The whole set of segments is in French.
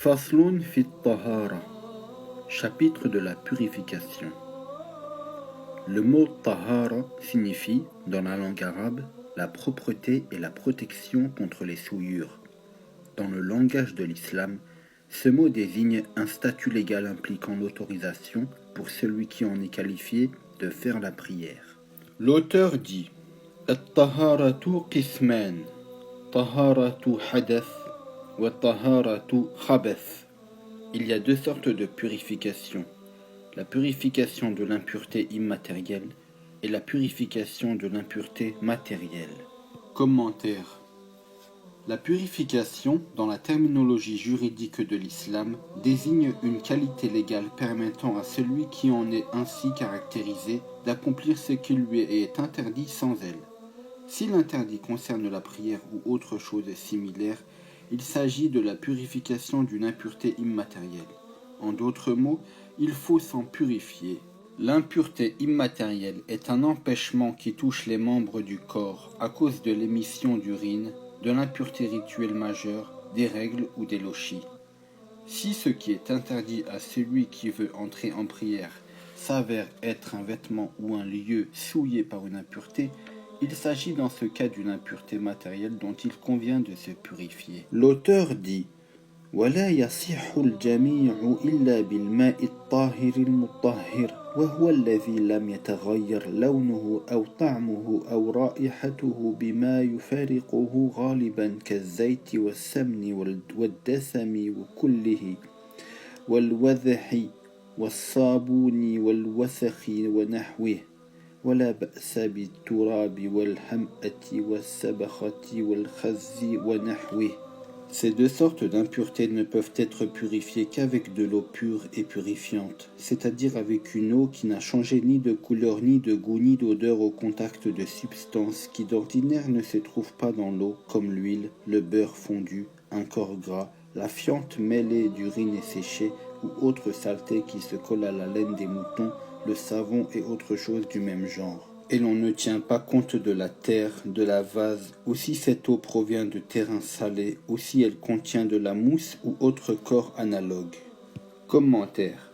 Faslun fit tahara, chapitre de la purification. Le mot tahara signifie, dans la langue arabe, la propreté et la protection contre les souillures. Dans le langage de l'islam, ce mot désigne un statut légal impliquant l'autorisation pour celui qui en est qualifié de faire la prière. L'auteur dit At-taharatu qisman, taharatu hadath wa taharatu khabath. Il y a deux sortes de purification, la purification de l'impureté immatérielle et la purification de l'impureté matérielle. Commentaire. La purification, dans la terminologie juridique de l'islam, désigne une qualité légale permettant à celui qui en est ainsi caractérisé d'accomplir ce qui lui est interdit sans elle. Si l'interdit concerne la prière ou autre chose similaire, il s'agit de la purification d'une impureté immatérielle. En d'autres mots, il faut s'en purifier. L'impureté immatérielle est un empêchement qui touche les membres du corps à cause de l'émission d'urine, de l'impureté rituelle majeure, des règles ou des lochis. Si ce qui est interdit à celui qui veut entrer en prière s'avère être un vêtement ou un lieu souillé par une impureté, il s'agit dans ce cas d'une impureté matérielle dont il convient de se purifier. L'auteur dit ولا يصح الجميع إلا بالماء الطاهر المطهر وهو الذي لم يتغير لونه أو طعمه أو رائحته بما يفارقه غالبا كالزيت والسمن والدسم وكله والوذح والصابون والوسخ ونحوه ولا بأس بالتراب والحمأة والسبخة والخز ونحوه. Ces deux sortes d'impuretés ne peuvent être purifiées qu'avec de l'eau pure et purifiante, c'est-à-dire avec une eau qui n'a changé ni de couleur, ni de goût, ni d'odeur au contact de substances qui d'ordinaire ne se trouvent pas dans l'eau, comme l'huile, le beurre fondu, un corps gras, la fiente mêlée d'urine séchée ou autre saleté qui se colle à la laine des moutons, le savon et autre chose du même genre. Et l'on ne tient pas compte de la terre, de la vase, ou si cette eau provient de terrains salés, ou si elle contient de la mousse ou autre corps analogue. Commentaire.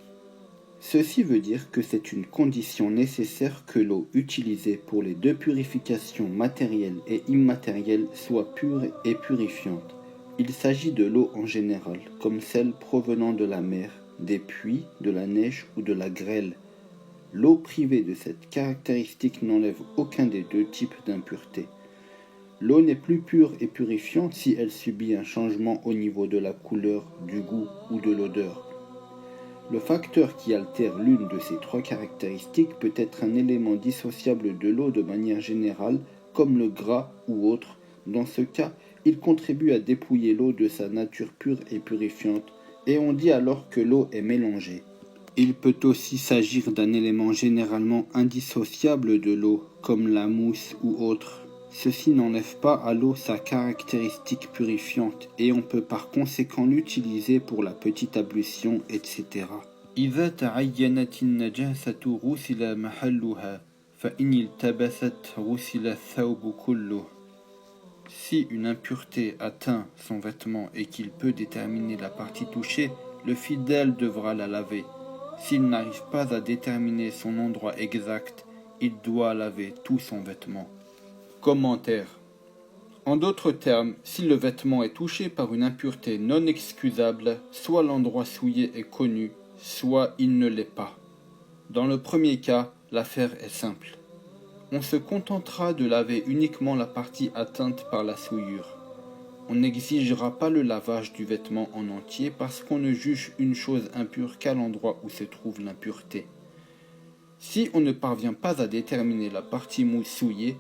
Ceci veut dire que c'est une condition nécessaire que l'eau utilisée pour les deux purifications matérielles et immatérielles soit pure et purifiante. Il s'agit de l'eau en général, comme celle provenant de la mer, des puits, de la neige ou de la grêle. L'eau privée de cette caractéristique n'enlève aucun des deux types d'impureté. L'eau n'est plus pure et purifiante si elle subit un changement au niveau de la couleur, du goût ou de l'odeur. Le facteur qui altère l'une de ces trois caractéristiques peut être un élément dissociable de l'eau de manière générale, comme le gras ou autre. Dans ce cas, il contribue à dépouiller l'eau de sa nature pure et purifiante, et on dit alors que l'eau est mélangée. Il peut aussi s'agir d'un élément généralement indissociable de l'eau, comme la mousse ou autre. Ceci n'enlève pas à l'eau sa caractéristique purifiante et on peut par conséquent l'utiliser pour la petite ablution, etc. إذا تعينت النجاسة غسل محلها فإن التبست غسل الثوب كله. Si une impureté atteint son vêtement et qu'il peut déterminer la partie touchée, le fidèle devra la laver. S'il n'arrive pas à déterminer son endroit exact, il doit laver tout son vêtement. Commentaire. En d'autres termes, si le vêtement est touché par une impureté non excusable, soit l'endroit souillé est connu, soit il ne l'est pas. Dans le premier cas, l'affaire est simple. On se contentera de laver uniquement la partie atteinte par la souillure. On n'exigera pas le lavage du vêtement en entier parce qu'on ne juge une chose impure qu'à l'endroit où se trouve l'impureté. Si on ne parvient pas à déterminer la partie souillée,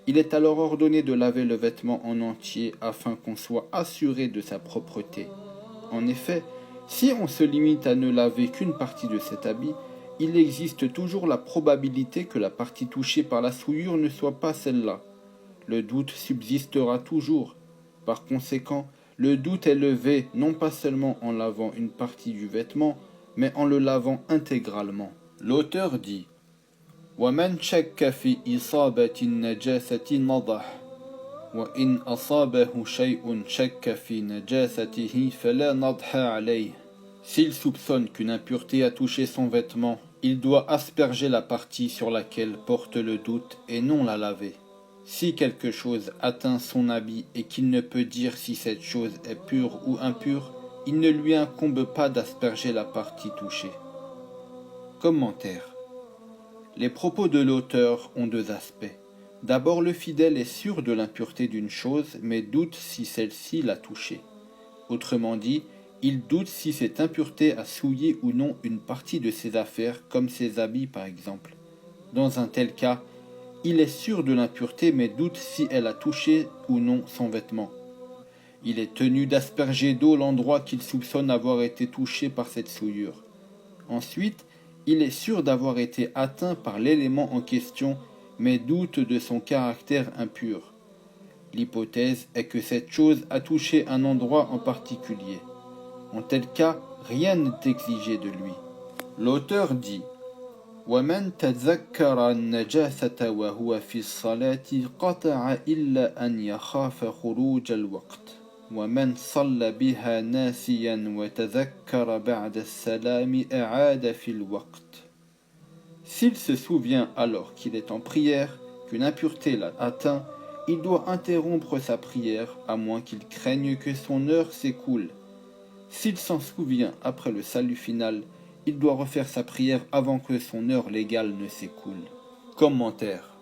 il est alors ordonné de laver le vêtement en entier afin qu'on soit assuré de sa propreté. En effet, si on se limite à ne laver qu'une partie de cet habit, il existe toujours la probabilité que la partie touchée par la souillure ne soit pas celle-là. Le doute subsistera toujours. Par conséquent, le doute est levé non pas seulement en lavant une partie du vêtement, mais en le lavant intégralement. L'auteur dit وَمَنْ شَكَّ فِي إِصَابَةِ النَّجَاسَةِ نَضَحَ وإن أصابه شيء شك في نجاسته فلا نضح عليه. S'il soupçonne qu'une impureté a touché son vêtement, il doit asperger la partie sur laquelle porte le doute et non la laver. Si quelque chose atteint son habit et qu'il ne peut dire si cette chose est pure ou impure, il ne lui incombe pas d'asperger la partie touchée. Commentaire. Les propos de l'auteur ont deux aspects. D'abord, le fidèle est sûr de l'impureté d'une chose, mais doute si celle-ci l'a touchée. Autrement dit, il doute si cette impureté a souillé ou non une partie de ses affaires, comme ses habits par exemple. Dans un tel cas, il est sûr de l'impureté, mais doute si elle a touché ou non son vêtement. Il est tenu d'asperger d'eau l'endroit qu'il soupçonne avoir été touché par cette souillure. Ensuite, il est sûr d'avoir été atteint par l'élément en question, mais doute de son caractère impur. L'hypothèse est que cette chose a touché un endroit en particulier. En tel cas, rien n'est exigé de lui. L'auteur dit وَمَنْ تَذَكَّرَ النَّجَاسَةَ وَهُوَ فِي الصَّلَاةِ قَطَعَ إِلَّا أَنْ يَخَافَ خُرُوجَ الْوَقْتِ وَمَنْ صَلَّ بِهَا نَاسِيًا وَتَذَكَّرَ بَعْدَ السَّلَامِ أَعَادَ فِي الْوَقْتِ. S'il se souvient alors qu'il est en prière, qu'une impureté l'a atteint, il doit interrompre sa prière à moins qu'il craigne que son heure s'écoule. S'il s'en souvient après le salut final, il doit refaire sa prière avant que son heure légale ne s'écoule. Commentaire.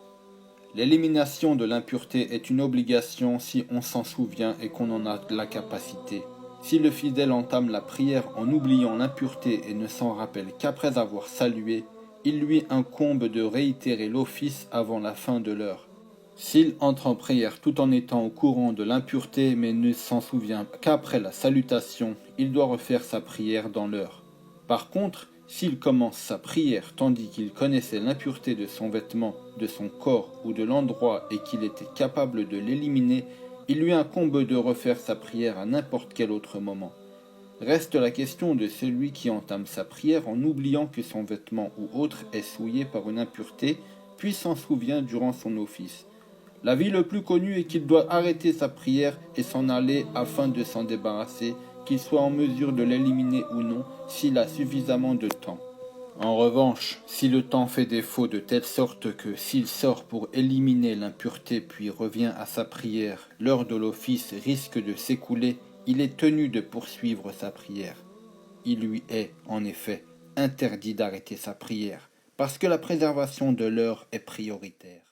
L'élimination de l'impureté est une obligation si on s'en souvient et qu'on en a la capacité. Si le fidèle entame la prière en oubliant l'impureté et ne s'en rappelle qu'après avoir salué, il lui incombe de réitérer l'office avant la fin de l'heure. S'il entre en prière tout en étant au courant de l'impureté mais ne s'en souvient qu'après la salutation, il doit refaire sa prière dans l'heure. Par contre, s'il commence sa prière tandis qu'il connaissait l'impureté de son vêtement, de son corps ou de l'endroit et qu'il était capable de l'éliminer, il lui incombe de refaire sa prière à n'importe quel autre moment. Reste la question de celui qui entame sa prière en oubliant que son vêtement ou autre est souillé par une impureté, puis s'en souvient durant son office. L'avis le plus connu est qu'il doit arrêter sa prière et s'en aller afin de s'en débarrasser, qu'il soit en mesure de l'éliminer ou non, s'il a suffisamment de temps. En revanche, si le temps fait défaut de telle sorte que s'il sort pour éliminer l'impureté puis revient à sa prière, l'heure de l'office risque de s'écouler, il est tenu de poursuivre sa prière. Il lui est, en effet, interdit d'arrêter sa prière, parce que la préservation de l'heure est prioritaire.